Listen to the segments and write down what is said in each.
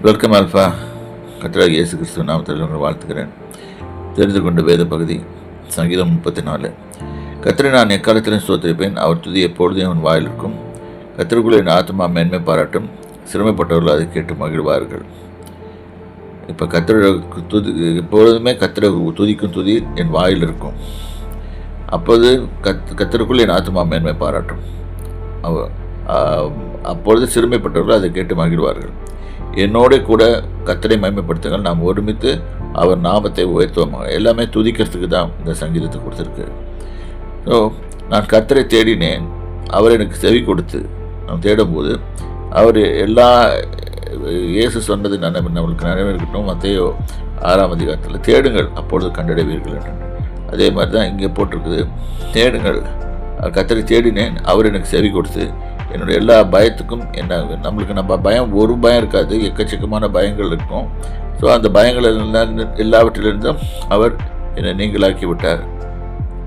Welcome alpha. கர்த்தராகிய இயேசு கிறிஸ்துவ நாமத்தில் உங்களை வாழ்த்துக்கிறேன். தெரிந்து கொண்ட வேத பகுதி சங்கீதம் 34. கர்த்தரை நான் எக்காலத்திலும் ஸ்தோத்திரிப்பேன், அவர் துதி எப்பொழுதும் அவன் வாயில் இருக்கும். கர்த்தருக்குள்ளே என் ஆத்மா மேன்மை பாராட்டும், சிரமப்பட்டவர்கள் அதை கேட்டு மகிழ்வார்கள். இப்போ கர்த்தரை துதி, எப்பொழுதுமே கர்த்தரை துதிக்கும் துதி என் வாயில் இருக்கும். அப்போது கர்த்தருக்குள்ளே என் ஆத்மா மேன்மை பாராட்டும். அப்பொழுது சிறுமைப்பட்டவர்கள் அதை கேட்டு மகிழ்வார்கள். என்னோட கூட கர்த்தரை மகிமைப்படுத்துங்கள், நாம் ஒருமித்து அவர் நாமத்தை உயர்த்துவோம். எல்லாமே துதிக்கிறதுக்கு தான் இந்த சங்கீதத்தை கொடுத்துருக்கு. ஸோ நான் கர்த்தரை தேடினேன், அவர் எனக்கு செவி கொடுத்து நாம் தேடும்போது அவர் எல்லா இயேசு சொன்னது நம்மளுக்கு நிறைவேறக்கட்டும். மத்தேயு 6ஆம் அதிகாரத்தில் தேடுங்கள் அப்பொழுது கண்டடைவீர்கள் என்று. அதே மாதிரி தான் இங்கே போட்டிருக்குது, தேடுங்கள். கர்த்தரை தேடினேன், அவர் எனக்கு செவி கொடுத்து என்னுடைய எல்லா பயத்துக்கும் நம்மளுக்கு நம்ம பயம் ஒரு பயம் இருக்காது, எக்கச்சக்கமான பயங்கள் இருக்கும். ஸோ அந்த பயங்கள் எல்லாவற்றிலிருந்தும் அவர் என்னை நீங்களாக்கி விட்டார்.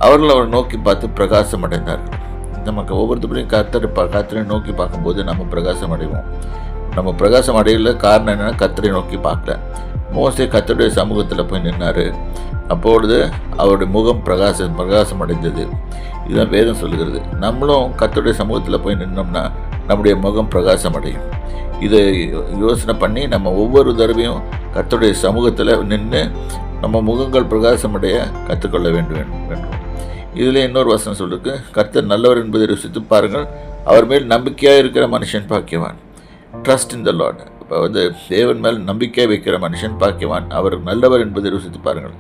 அவர்கள் அவரை நோக்கி பார்த்து பிரகாசம் அடைந்தார்கள். நமக்கு ஒவ்வொருத்தரையும் கர்த்தரை நோக்கி பார்க்கும்போது நம்ம பிரகாசம் அடைவோம். நம்ம பிரகாசம் அடையல காரணம் என்னென்னா கர்த்தரை நோக்கி பார்க்கல. மோசே கர்த்தருடைய சமூகத்தில் போய் நின்னார், அப்பொழுது அவருடைய முகம் பிரகாசம் அடைந்தது. இதுதான் வேதம் சொல்லுகிறது. நம்மளும் கர்த்தருடைய சமூகத்தில் போய் நின்னோம்னா நம்முடைய முகம் பிரகாசம் அடையும். இதை யோசனை பண்ணி நம்ம ஒவ்வொரு தடவையும் கர்த்தருடைய சமூகத்தில் நின்று நம்ம முகங்கள் பிரகாசம் அடைய கற்றுக்கொள்ள வேண்டும். இதில் இன்னொரு வசனம் சொல்லிருக்கு, கர்த்தர் நல்லவர் என்பதை ருசித்து பாருங்கள், அவர் மேல் நம்பிக்கையாக இருக்கிற மனுஷன் பாக்கியவான். Trust in the Lord. இப்போ தேவன் மேல் நம்பிக்கை வைக்கிற மனுஷன் பாக்கியவான், அவர் நல்லவர் என்பதை ருசித்து பாருங்கள்.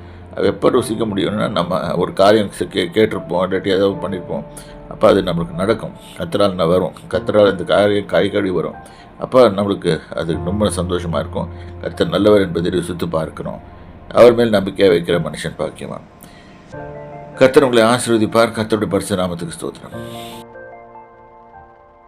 எப்போ ருசிக்க முடியும்னா நம்ம ஒரு காரியம் கேட்டிருப்போம், இல்லாட்டி ஏதாவது பண்ணியிருப்போம், அப்போ அது நம்மளுக்கு நடக்கும். கர்த்தரால் வரும், கர்த்தரால் இந்த காரியம் கை வரும். அப்போ நம்மளுக்கு அது ரொம்ப சந்தோஷமாக இருக்கும். கர்த்தர் நல்லவர் என்பதை ருசித்து பார்க்கணும். அவர் மேல் நம்பிக்கையாக வைக்கிற மனுஷன் பாக்கியவான். கர்த்தர் உங்களை ஆசீர்வதிப்பார். கர்த்தருடைய பரிசுத்த நாமத்துக்கு ஸ்தோத்திரம்.